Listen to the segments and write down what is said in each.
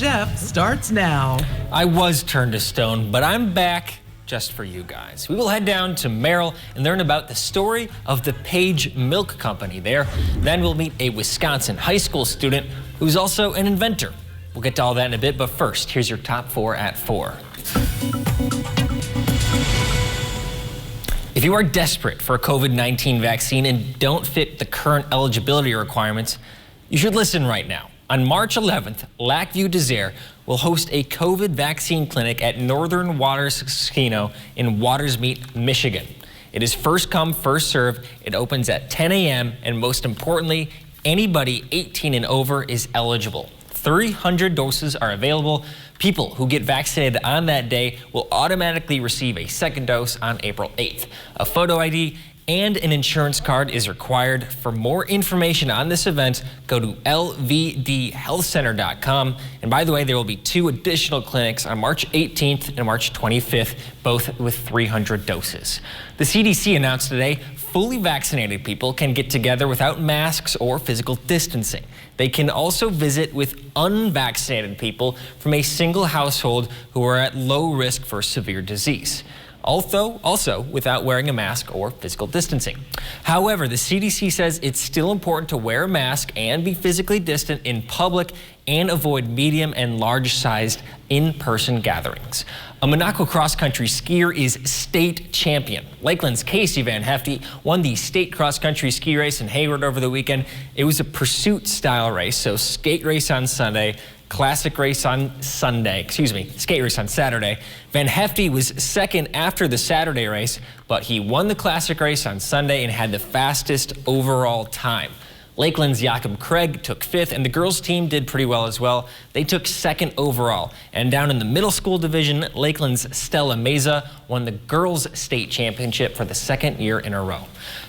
Jeff starts now. I was turned to stone, but I'm back just for you guys. We will head down to Merrill and learn about the story of the Page Milk Company there. Then we'll meet a Wisconsin high school student who's also an inventor. We'll get to all that in a bit, but first, here's your top 4 at 4. If you are desperate for a COVID-19 vaccine and don't fit the current eligibility requirements, you should listen right now. On March 11th, Lakeview Desert will host a COVID vaccine clinic at Northern Waters Casino in Watersmeet, Michigan. It is first come, first serve. It opens at 10 a.m. and most importantly, anybody 18 and over is eligible. 300 doses are available. People who get vaccinated on that day will automatically receive a second dose on April 8th. A photo ID and an insurance card is required. For more information on this event, go to lvdhealthcenter.com. And by the way, there will be 2 additional clinics on March 18th and March 25th, both with 300 doses. The CDC announced today fully vaccinated people can get together without masks or physical distancing. They can also visit with unvaccinated people from a single household who are at low risk for severe disease. Also without wearing a mask or physical distancing. However, the CDC says it's still important to wear a mask and be physically distant in public and avoid medium and large-sized in-person gatherings. A Monaco cross-country skier is state champion. Lakeland's Casey Van Hefty won the state cross-country ski race in Hayward over the weekend. It was a pursuit-style race, so skate race on Sunday, skate race on Saturday. Van Hefty was second after the Saturday race, but he won the classic race on Sunday and had the fastest overall time. Lakeland's Jakob Craig took 5th, and the girls' team did pretty well as well. They took 2nd overall. And down in the middle school division, Lakeland's Stella Meza won the girls' state championship for the 2nd year in a row.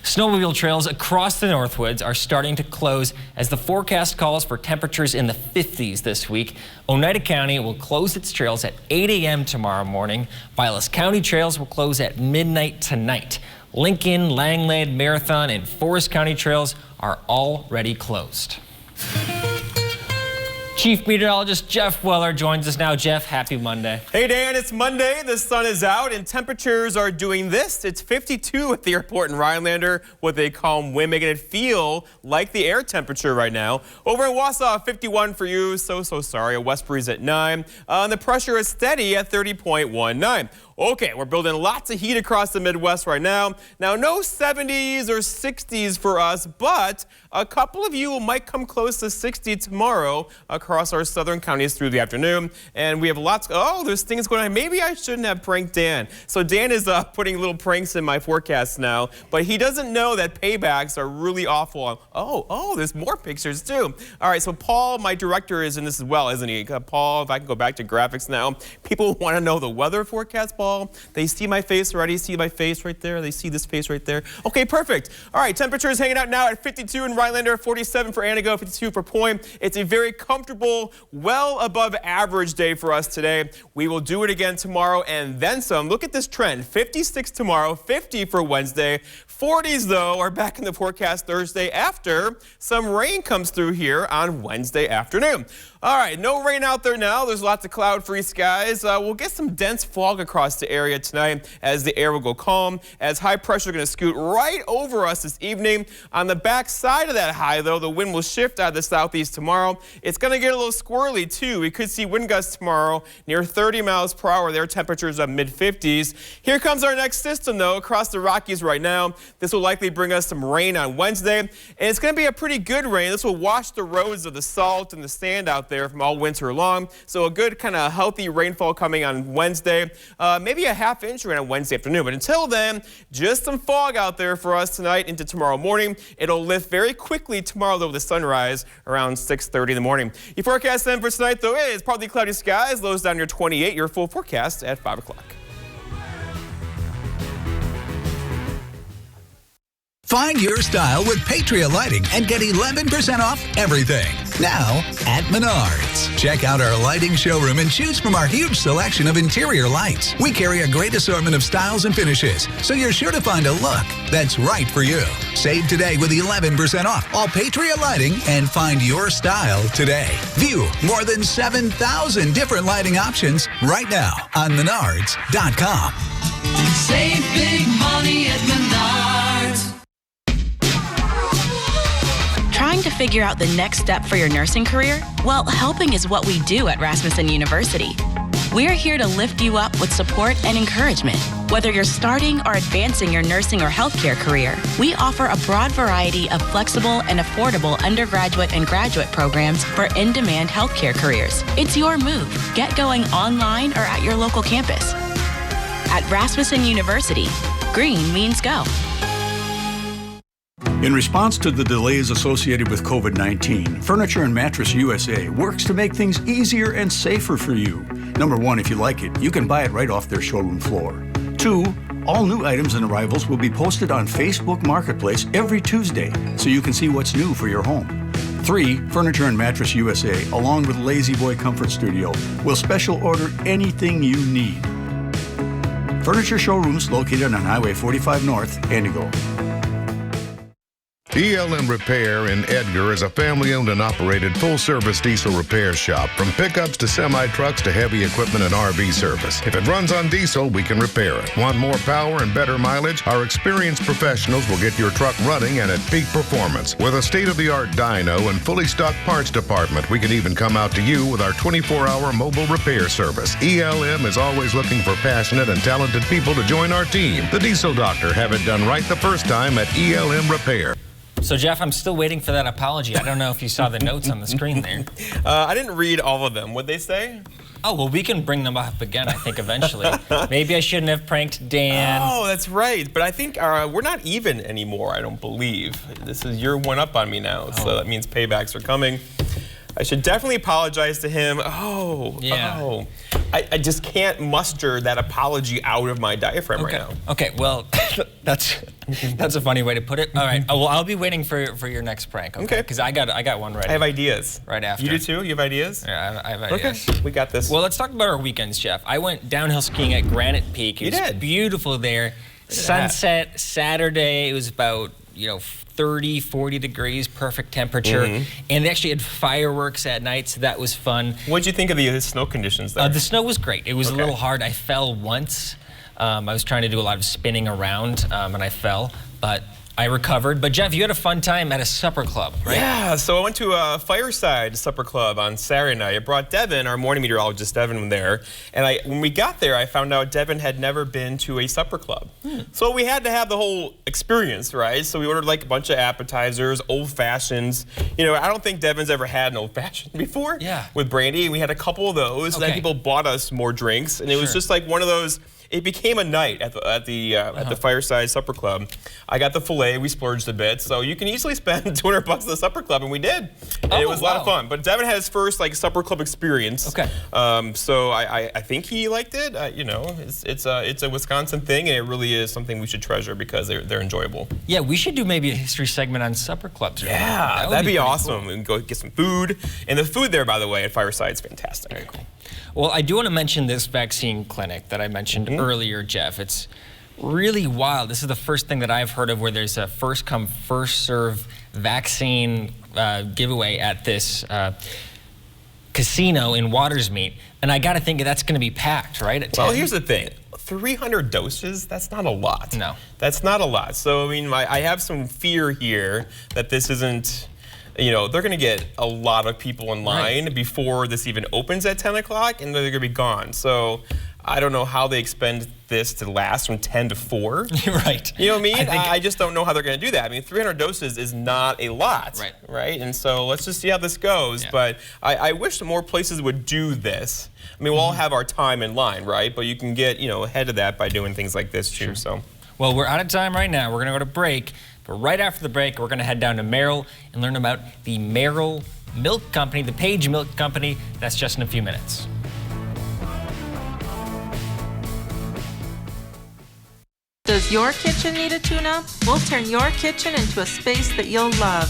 Snowmobile trails across the Northwoods are starting to close as the forecast calls for temperatures in the 50s this week. Oneida County will close its trails at 8 a.m. tomorrow morning. Vilas County trails will close at midnight tonight. Lincoln, Langland, Marathon, and Forest County trails are already closed. Chief Meteorologist Jeff Weller joins us now. Jeff, happy Monday. Hey Dan, it's Monday. The sun is out and temperatures are doing this. It's 52 at the airport in Rhinelander, what they call wind, making it feel like the air temperature right now. Over in Wausau, 51 for you. So sorry. A west breeze at 9. And the pressure is steady at 30.19. Okay, we're building lots of heat across the Midwest right now. Now, no 70s or 60s for us, but a couple of you might come close to 60 tomorrow across our southern counties through the afternoon. And we have lots, there's things going on. Maybe I shouldn't have pranked Dan. So Dan is putting little pranks in my forecast now, but he doesn't know that paybacks are really awful. Oh, there's more pictures too. All right, so Paul, my director, is in this as well, isn't he? Paul, if I can go back to graphics now. People want to know the weather forecast, Paul. They see my face already. See my face right there. They see this face right there. Okay, perfect. All right, temperatures hanging out now at 52 in Rhinelander, 47 for Antigo, 52 for Point. It's a very comfortable, well above average day for us today. We will do it again tomorrow and then some. Look at this trend. 56 tomorrow, 50 for Wednesday. 40s, though, are back in the forecast Thursday after some rain comes through here on Wednesday afternoon. All right, no rain out there now. There's lots of cloud-free skies. We'll get some dense fog across the area tonight as the air will go calm, as high pressure is going to scoot right over us this evening. On the back side of that high, though, the wind will shift out of the southeast tomorrow. It's going to get a little squirrely, too. We could see wind gusts tomorrow near 30 miles per hour. Their temperatures are mid-50s. Here comes our next system, though, across the Rockies right now. This will likely bring us some rain on Wednesday, and it's going to be a pretty good rain. This will wash the roads of the salt and the sand out there from all winter long. So a good kind of healthy rainfall coming on Wednesday. Maybe a half-inch rain on Wednesday afternoon. But until then, just some fog out there for us tonight into tomorrow morning. It'll lift very quickly tomorrow, though, with the sunrise around 6:30 in the morning. Your forecast then for tonight, though, is partly cloudy skies. Lows down near 28. Your full forecast at 5 o'clock. Find your style with Patriot Lighting and get 11% off everything. Now at Menards. Check out our lighting showroom and choose from our huge selection of interior lights. We carry a great assortment of styles and finishes, so you're sure to find a look that's right for you. Save today with 11% off all Patriot Lighting and find your style today. View more than 7,000 different lighting options right now on Menards.com. Save big money at Menards. Trying to figure out the next step for your nursing career? Well, helping is what we do at Rasmussen University. We're here to lift you up with support and encouragement. Whether you're starting or advancing your nursing or healthcare career, we offer a broad variety of flexible and affordable undergraduate and graduate programs for in-demand healthcare careers. It's your move. Get going online or at your local campus. At Rasmussen University, green means go. In response to the delays associated with COVID-19, Furniture and Mattress USA works to make things easier and safer for you. Number one, if you like it, you can buy it right off their showroom floor. 2, all new items and arrivals will be posted on Facebook Marketplace every Tuesday, so you can see what's new for your home. 3, Furniture and Mattress USA, along with Lazy Boy Comfort Studio, will special order anything you need. Furniture showrooms located on Highway 45 North, Indigo. ELM Repair in Edgar is a family-owned and operated full-service diesel repair shop. From pickups to semi-trucks to heavy equipment and RV service. If it runs on diesel, we can repair it. Want more power and better mileage? Our experienced professionals will get your truck running and at peak performance. With a state-of-the-art dyno and fully stocked parts department, we can even come out to you with our 24-hour mobile repair service. ELM is always looking for passionate and talented people to join our team. The Diesel Doctor, have it done right the first time at ELM Repair. So, Jeff, I'm still waiting for that apology. I don't know if you saw the notes on the screen there. I didn't read all of them. What'd they say? Oh, well, we can bring them up again, I think, eventually. Maybe I shouldn't have pranked Dan. Oh, that's right. But I think we're not even anymore, I don't believe. You're one up on me now, so that means paybacks are coming. I should definitely apologize to him. I just can't muster that apology out of my diaphragm right now. Okay, well, that's a funny way to put it. All right, well, I'll be waiting for your next prank, okay? Because I got one ready. I have ideas. Right after. You do too? You have ideas? Yeah, I have ideas. Okay, we got this. Well, let's talk about our weekends, Jeff. I went downhill skiing at Granite Peak. It was beautiful there. Sunset Saturday, it was about, 30, 40 degrees, perfect temperature. And they actually had fireworks at night, so that was fun. What did you think of the snow conditions there? The snow was great. It was a little hard. I fell once. I was trying to do a lot of spinning around, and I fell, but I recovered. But Jeff, you had a fun time at a supper club, right? Yeah, so I went to a Fireside Supper Club on Saturday night. I brought Devin, our morning meteorologist, Devin, there. And when we got there, I found out Devin had never been to a supper club. So we had to have the whole experience, right? So we ordered like a bunch of appetizers, old fashions. I don't think Devin's ever had an old fashioned before with brandy. We had a couple of those. And then people bought us more drinks. And it was just like one of those. It became a night at the Fireside Supper Club. I got the filet. We splurged a bit, so you can easily spend $200 at the supper club, and we did. And it was a lot of fun. But Devin had his first supper club experience. So I think he liked it. It's a Wisconsin thing, and it really is something we should treasure because they're enjoyable. Yeah, we should do maybe a history segment on supper clubs. Yeah, that'd be awesome. Cool. We can go get some food, and the food there, by the way, at Fireside is fantastic. Very cool. Well, I do want to mention this vaccine clinic that I mentioned earlier, Jeff. It's really wild. This is the first thing that I've heard of where there's a first come, first serve vaccine giveaway at this casino in Watersmeet. And I got to think that's going to be packed, right? At 10? Well, here's the thing. 300 doses, that's not a lot. No. That's not a lot. So, I have some fear here that this isn't... they're going to get a lot of people in line before this even opens at 10 o'clock, and they're going to be gone. So I don't know how they expect this to last from 10 to 4. Right. You know what I mean? I just don't know how they're going to do that. 300 doses is not a lot. Right? And so let's just see how this goes. But I wish more places would do this. We'll all have our time in line, right? But you can get, ahead of that by doing things like this, too. So. Well, we're out of time right now. We're going to go to break. But right after the break, we're going to head down to Merrill and learn about the Merrill Milk Company, the Page Milk Company. That's just in a few minutes. Does Does your kitchen need a tune-up? We'll turn your kitchen into a space that you'll love.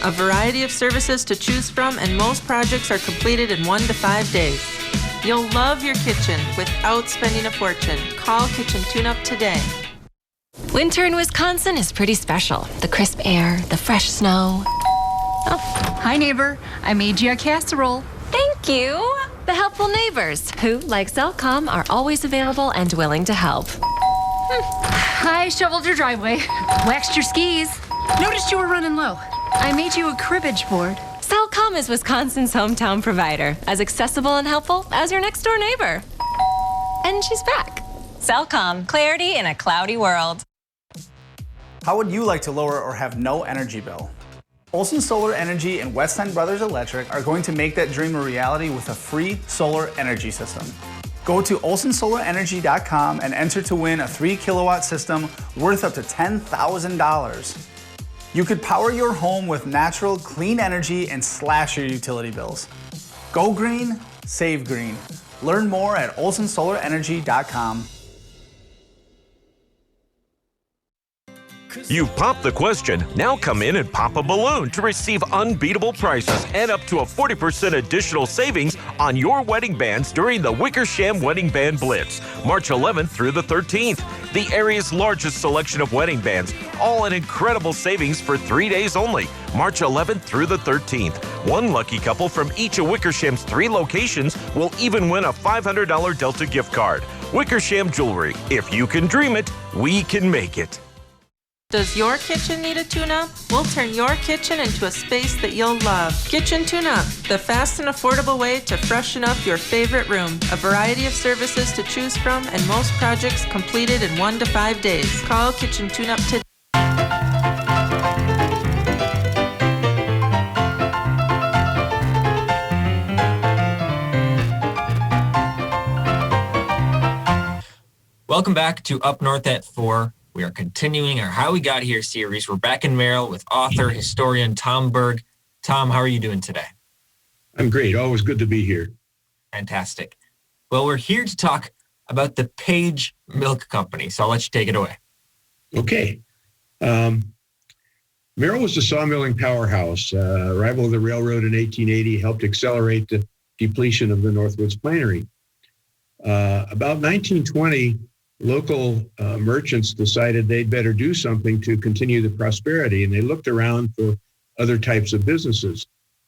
A variety of services to choose from, and most projects are completed in 1 to 5 days. You'll love your kitchen without spending a fortune. Call Kitchen Tune-Up today. Winter in Wisconsin is pretty special. The crisp air, the fresh snow. Oh, hi neighbor. I made you a casserole. Thank you. The helpful neighbors who, like Cellcom, are always available and willing to help. I shoveled your driveway, waxed your skis, noticed you were running low. I made you a cribbage board. Cellcom is Wisconsin's hometown provider, as accessible and helpful as your next door neighbor. And she's back. Cellcom, clarity in a cloudy world. How would you like to lower or have no energy bill? Olson Solar Energy and West End Brothers Electric are going to make that dream a reality with a free solar energy system. Go to olsonsolarenergy.com and enter to win a 3 kilowatt system worth up to $10,000. You could power your home with natural, clean energy and slash your utility bills. Go green, save green. Learn more at olsonsolarenergy.com. You've popped the question. Now come in and pop a balloon to receive unbeatable prices and up to a 40% additional savings on your wedding bands during the Wickersham Wedding Band Blitz, March 11th through the 13th. The area's largest selection of wedding bands, all at incredible savings for 3 days only, March 11th through the 13th. One lucky couple from each of Wickersham's 3 locations will even win a $500 Delta gift card. Wickersham Jewelry. If you can dream it, we can make it. Does your kitchen need a tune-up? We'll turn your kitchen into a space that you'll love. Kitchen Tune-Up, the fast and affordable way to freshen up your favorite room. A variety of services to choose from, and most projects completed in 1 to 5 days. Call Kitchen Tune-Up today. Welcome back to Up North at 4. We are continuing our How We Got Here series. We're back in Merrill with author, historian Tom Berg. Tom, how are you doing today? I'm great. Always good to be here. Fantastic. Well, we're here to talk about the Page Milk Company, so I'll let you take it away. Okay. Merrill was a sawmilling powerhouse. Arrival of the railroad in 1880 helped accelerate the depletion of the Northwoods Planery. About 1920, local merchants decided they'd better do something to continue the prosperity, and they looked around for other types of businesses.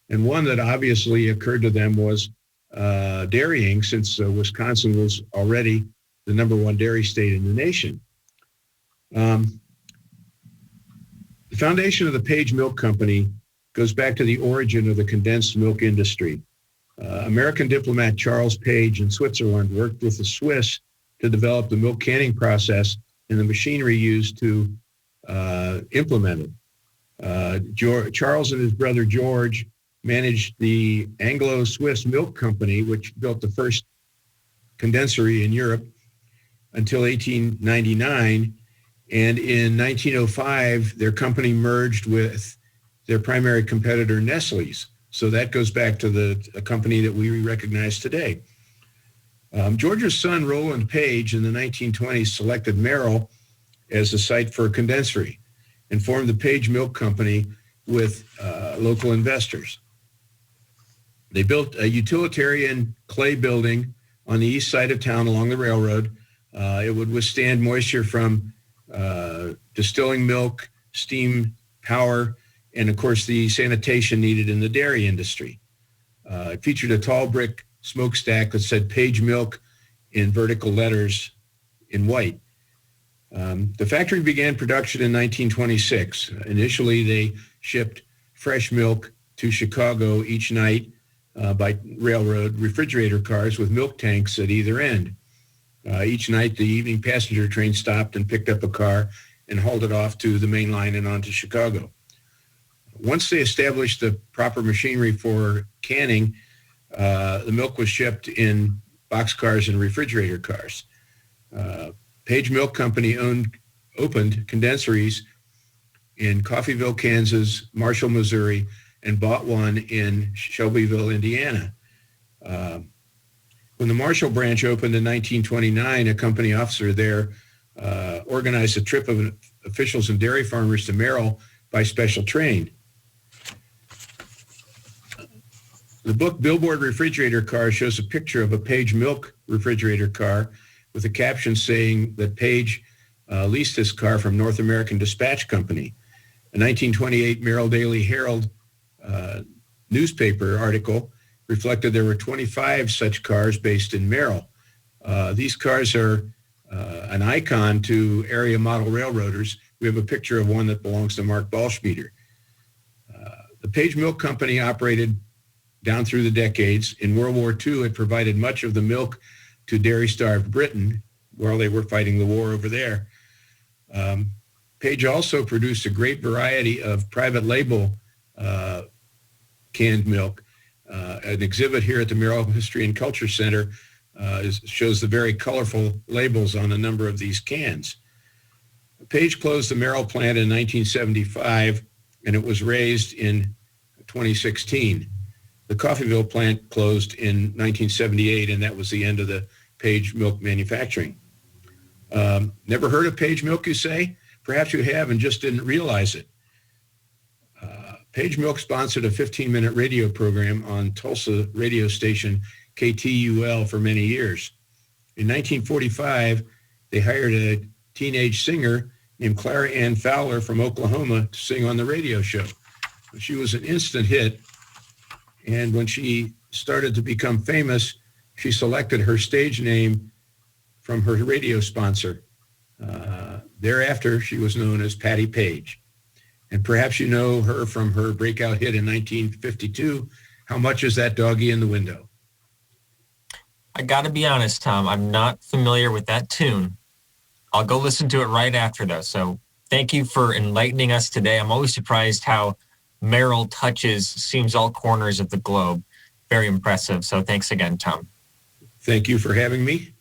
And one that obviously occurred to them was dairying, since Wisconsin was already the #1 dairy state in the nation. The foundation of the Page Milk Company goes back to the origin of the condensed milk industry. American diplomat Charles Page in Switzerland worked with the Swiss to develop the milk canning process and the machinery used to implement it. Charles and his brother George managed the Anglo-Swiss Milk Company, which built the first condensery in Europe until 1899. And in 1905, their company merged with their primary competitor, Nestle's. So that goes back to the company that we recognize today. George's son, Roland Page, in the 1920s selected Merrill as the site for a condensery and formed the Page Milk Company with local investors. They built a utilitarian clay building on the east side of town along the railroad. It would withstand moisture from distilling milk, steam, power, and of course the sanitation needed in the dairy industry. It featured a tall brick smokestack that said Page Milk in vertical letters in white. The factory began production in 1926. Initially, they shipped fresh milk to Chicago each night by railroad refrigerator cars with milk tanks at either end. Each night, the evening passenger train stopped and picked up a car and hauled it off to the main line and on to Chicago. Once they established the proper machinery for canning, the milk was shipped in boxcars and refrigerator cars. Page Milk Company opened condenseries in Coffeyville, Kansas, Marshall, Missouri, and bought one in Shelbyville, Indiana. When the Marshall branch opened in 1929, a company officer there organized a trip of officials and dairy farmers to Merrill by special train. The book Billboard Refrigerator Car shows a picture of a Page Milk refrigerator car with a caption saying that Page leased this car from North American Dispatch Company. A 1928 Merrill Daily Herald newspaper article reflected there were 25 such cars based in Merrill. These cars are an icon to area model railroaders. We have a picture of one that belongs to Mark Balschmieder. The Page Milk Company operated down through the decades. In World War II, it provided much of the milk to dairy-starved Britain while they were fighting the war over there. Page also produced a great variety of private label canned milk. An exhibit here at the Merrill History and Culture Center shows the very colorful labels on a number of these cans. Page closed the Merrill plant in 1975, and it was raised in 2016. The Coffeyville plant closed in 1978, and that was the end of the Page Milk manufacturing. Never heard of Page Milk, you say? Perhaps you have and just didn't realize it. Page Milk sponsored a 15-minute radio program on Tulsa radio station KTUL for many years. In 1945, they hired a teenage singer named Clara Ann Fowler from Oklahoma to sing on the radio show. She was an instant hit, and when she started to become famous, she selected her stage name from her radio sponsor. Thereafter, she was known as Patty Page. And perhaps you know her from her breakout hit in 1952, How Much Is That Doggy in the Window? I got to be honest, Tom, I'm not familiar with that tune. I'll go listen to it right after, though. So thank you for enlightening us today. I'm always surprised how Merrill seems all corners of the globe. Very impressive. So thanks again, Tom. Thank you for having me.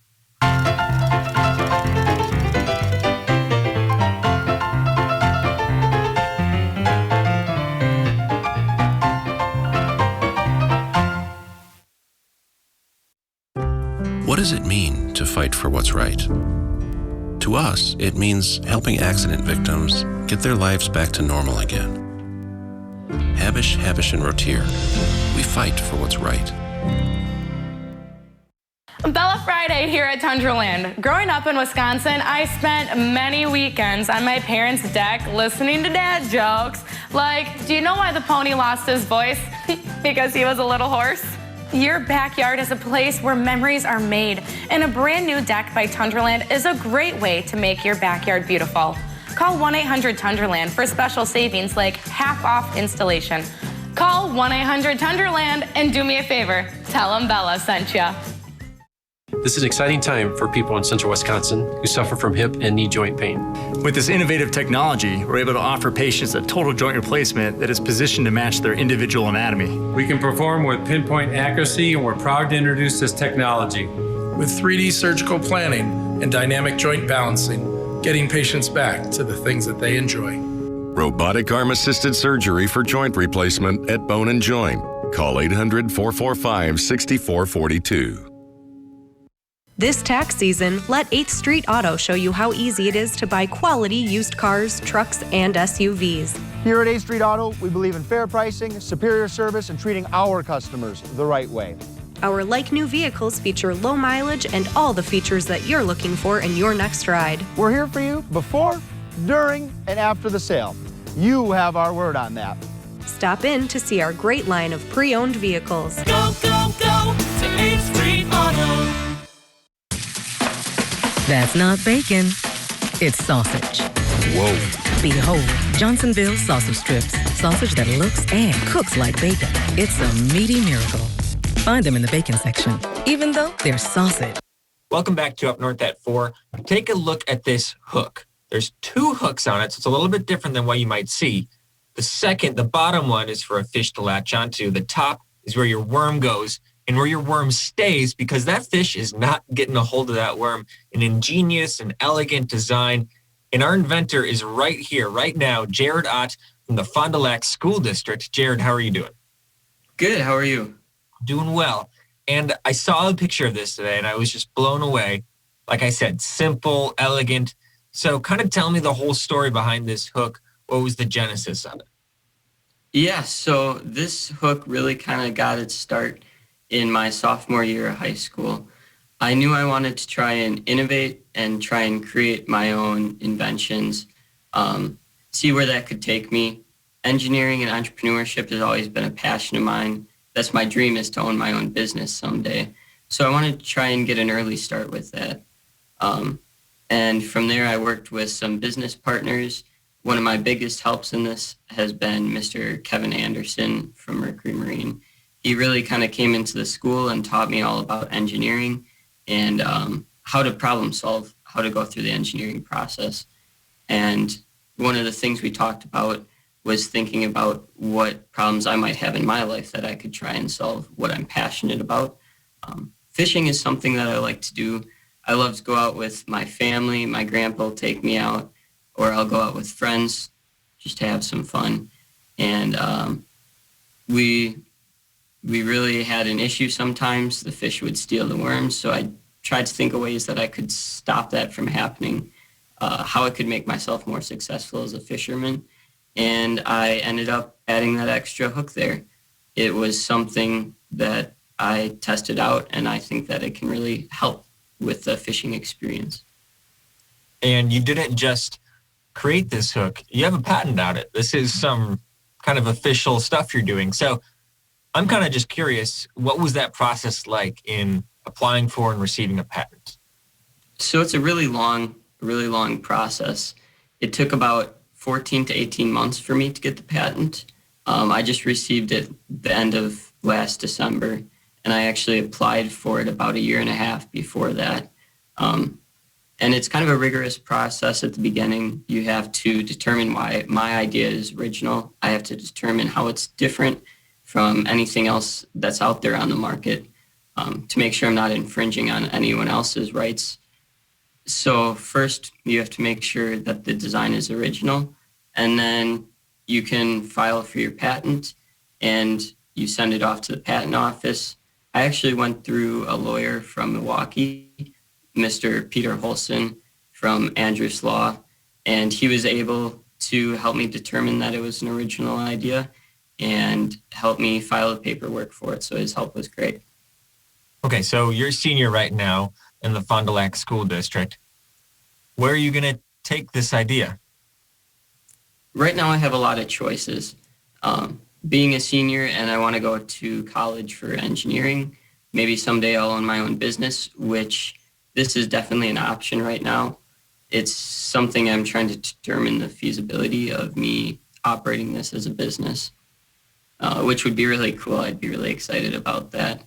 What does it mean to fight for what's right? To us, it means helping accident victims get their lives back to normal again. Habish, and Rotier, we fight for what's right. Bella Friday here at Tundraland. Growing up in Wisconsin, I spent many weekends on my parents' deck listening to dad jokes. Like, do you know why the pony lost his voice? Because he was a little hoarse. Your backyard is a place where memories are made, and a brand new deck by Tundraland is a great way to make your backyard beautiful. Call 1-800-Tundraland for special savings like half off installation. Call 1-800-Tundraland and do me a favor, tell them Bella sent ya. This is an exciting time for people in central Wisconsin who suffer from hip and knee joint pain. With this innovative technology, we're able to offer patients a total joint replacement that is positioned to match their individual anatomy. We can perform with pinpoint accuracy, and we're proud to introduce this technology. With 3D surgical planning and dynamic joint balancing, getting patients back to the things that they enjoy. Robotic arm-assisted surgery for joint replacement at Bone & Joint. Call 800-445-6442. This tax season, let 8th Street Auto show you how easy it is to buy quality used cars, trucks, and SUVs. Here at 8th Street Auto, we believe in fair pricing, superior service, and treating our customers the right way. Our like-new vehicles feature low mileage and all the features that you're looking for in your next ride. We're here for you before, during, and after the sale. You have our word on that. Stop in to see our great line of pre-owned vehicles. Go, go, go to 8th Street Auto. That's not bacon, it's sausage. Whoa. Behold, Johnsonville sausage strips. Sausage that looks and cooks like bacon. It's a meaty miracle. Find them in the bacon section, even though they're sausage. Welcome back to Up North at 4. Take a look at this hook. There's 2 hooks on it, so it's a little bit different than what you might see. The bottom one is for a fish to latch onto. The top is where your worm goes and where your worm stays, because that fish is not getting a hold of that worm. An ingenious and elegant design. And our inventor is right here, right now, Jared Ott from the Fond du Lac School District. Jared, how are you doing? Good. How are you? Doing well. And I saw a picture of this today, and I was just blown away. Like I said, simple, elegant. So kind of tell me the whole story behind this hook. What was the genesis of it? Yeah, so this hook really kind of got its start in my sophomore year of high school. I knew I wanted to try and innovate and try and create my own inventions, see where that could take me. Engineering and entrepreneurship has always been a passion of mine. That's my dream, is to own my own business someday. So I wanted to try and get an early start with that. And from there, I worked with some business partners. One of my biggest helps in this has been Mr. Kevin Anderson from Mercury Marine. He really kind of came into the school and taught me all about engineering and how to problem solve, how to go through the engineering process. And one of the things we talked about was thinking about what problems I might have in my life that I could try and solve, what I'm passionate about. Fishing is something that I like to do. I love to go out with my family. My grandpa will take me out, or I'll go out with friends just to have some fun. And we really had an issue sometimes. The fish would steal the worms, so I tried to think of ways that I could stop that from happening, how I could make myself more successful as a fisherman. And I ended up adding that extra hook there. It was something that I tested out, and I think that it can really help with the fishing experience. And you didn't just create this hook, you have a patent on it. This is some kind of official stuff you're doing. So I'm kind of just curious, what was that process like in applying for and receiving a patent? So it's a really long process. It took about 14 to 18 months for me to get the patent. I just received it the end of last December, and I actually applied for it about a year and a half before that. And it's kind of a rigorous process at the beginning. You have to determine why my idea is original. I have to determine how it's different from anything else that's out there on the market, to make sure I'm not infringing on anyone else's rights. So first, you have to make sure that the design is original, and then you can file for your patent, and you send it off to the patent office. I actually went through a lawyer from Milwaukee, Mr. Peter Holson from Andrews Law, and he was able to help me determine that it was an original idea and help me file the paperwork for it. So his help was great. Okay, so you're a senior right now in the Fond du Lac School District. Where are you going to take this idea? Right now I have a lot of choices. Being a senior and I want to go to college for engineering, maybe someday I'll own my own business, which this is definitely an option right now. It's something I'm trying to determine the feasibility of me operating this as a business, which would be really cool. I'd be really excited about that.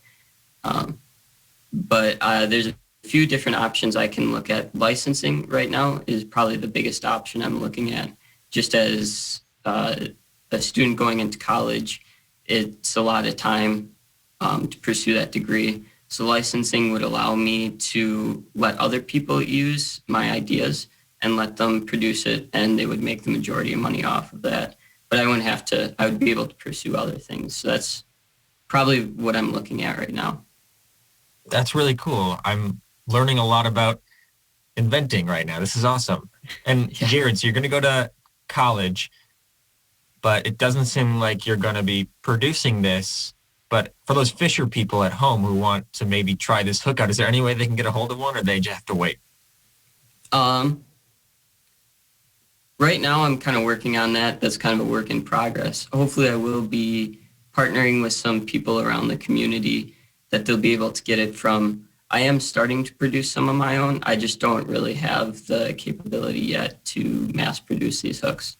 But there's a few different options I can look at. Licensing right now is probably the biggest option I'm looking at. Just as a student going into college, it's a lot of time to pursue that degree. So licensing would allow me to let other people use my ideas and let them produce it, and they would make the majority of money off of that. But I wouldn't have to, I would be able to pursue other things. So that's probably what I'm looking at right now. That's really cool. I'm learning a lot about inventing right now. This is awesome. And Jared, so you're going to go to college, but it doesn't seem like you're going to be producing this. But for those fisher people at home who want to maybe try this hook out, is there any way they can get a hold of one, or they just have to wait? Right now I'm kind of working on that. That's kind of a work in progress. Hopefully I will be partnering with some people around the community that they'll be able to get it from. I am starting to produce some of my own. I just don't really have the capability yet to mass produce these hooks.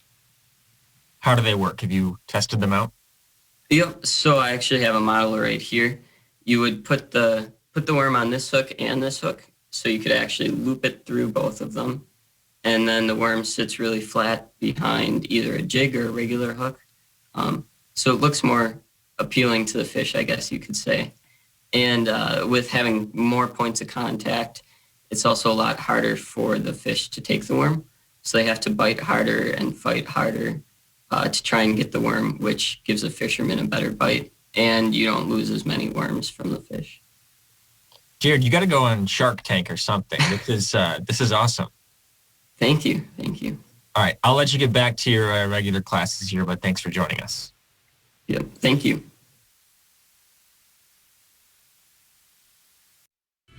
How do they work? Have you tested them out? Yep. So I actually have a model right here. You would put the worm on this hook and this hook, so you could actually loop it through both of them. And then the worm sits really flat behind either a jig or a regular hook. So it looks more appealing to the fish, I guess you could say. And with having more points of contact, it's also a lot harder for the fish to take the worm. So they have to bite harder and fight harder to try and get the worm, which gives a fisherman a better bite, and you don't lose as many worms from the fish. Jared, you got to go on Shark Tank or something. This is awesome. Thank you. Thank you. All right, I'll let you get back to your regular classes here, but thanks for joining us. Yep. Thank you.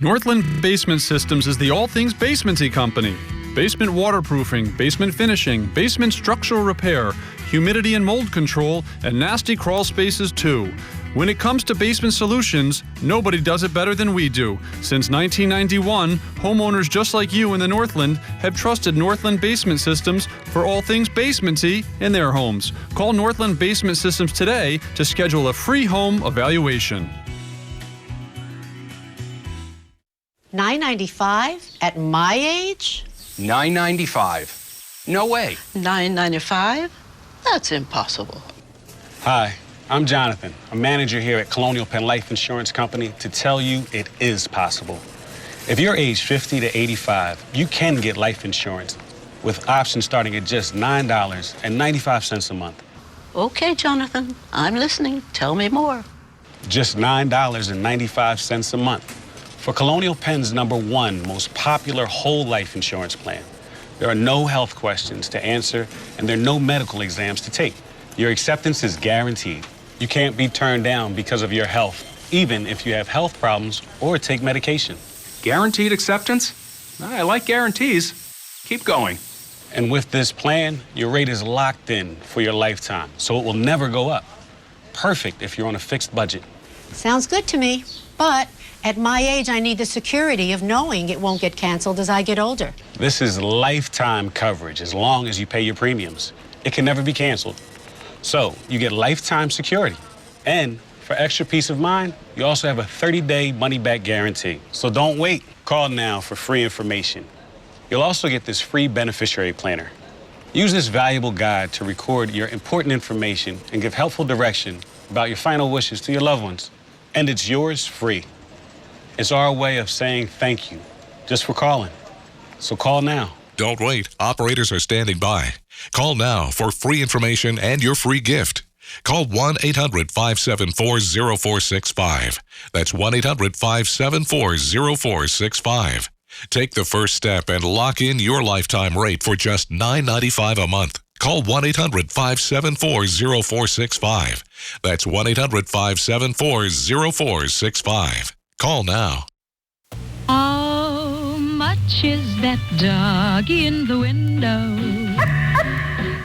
Northland Basement Systems is the all things basementy company. Basement waterproofing, basement finishing, basement structural repair, humidity and mold control, and nasty crawl spaces too. When it comes to basement solutions, nobody does it better than we do. Since 1991, homeowners just like you in the Northland have trusted Northland Basement Systems for all things basementy in their homes. Call Northland Basement Systems today to schedule a free home evaluation. $9.95 at my age? $9.95. No way. $9.95? That's impossible. Hi, I'm Jonathan, a manager here at Colonial Penn Life Insurance Company, to tell you it is possible. If you're age 50 to 85, you can get life insurance with options starting at just $9.95 a month. Okay, Jonathan, I'm listening. Tell me more. Just $9.95 a month. For Colonial Penn's #1 most popular whole life insurance plan. There are no health questions to answer, and there are no medical exams to take. Your acceptance is guaranteed. You can't be turned down because of your health, even if you have health problems or take medication. Guaranteed acceptance? I like guarantees. Keep going. And with this plan, your rate is locked in for your lifetime, so it will never go up. Perfect if you're on a fixed budget. Sounds good to me, but at my age, I need the security of knowing it won't get canceled as I get older. This is lifetime coverage as long as you pay your premiums. It can never be canceled. So you get lifetime security. And for extra peace of mind, you also have a 30-day money-back guarantee. So don't wait. Call now for free information. You'll also get this free beneficiary planner. Use this valuable guide to record your important information and give helpful direction about your final wishes to your loved ones. And it's yours free. It's our way of saying thank you, just for calling. So call now. Don't wait. Operators are standing by. Call now for free information and your free gift. Call 1-800-574-0465. That's 1-800-574-0465. Take the first step and lock in your lifetime rate for just $9.95 a month. Call 1-800-574-0465. That's 1-800-574-0465. Call now. How much is that doggy in the window?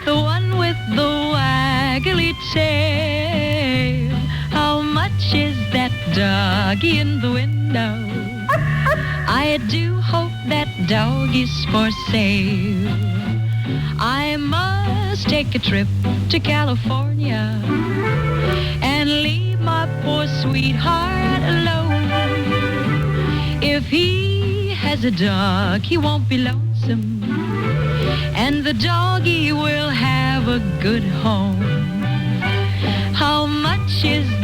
The one with the waggly tail. How much is that doggy in the window? I do hope that dog is for sale. I must take a trip to California and leave my poor sweetheart alone. If he has a dog, he won't be lonesome, and the doggy will have a good home. How much is that?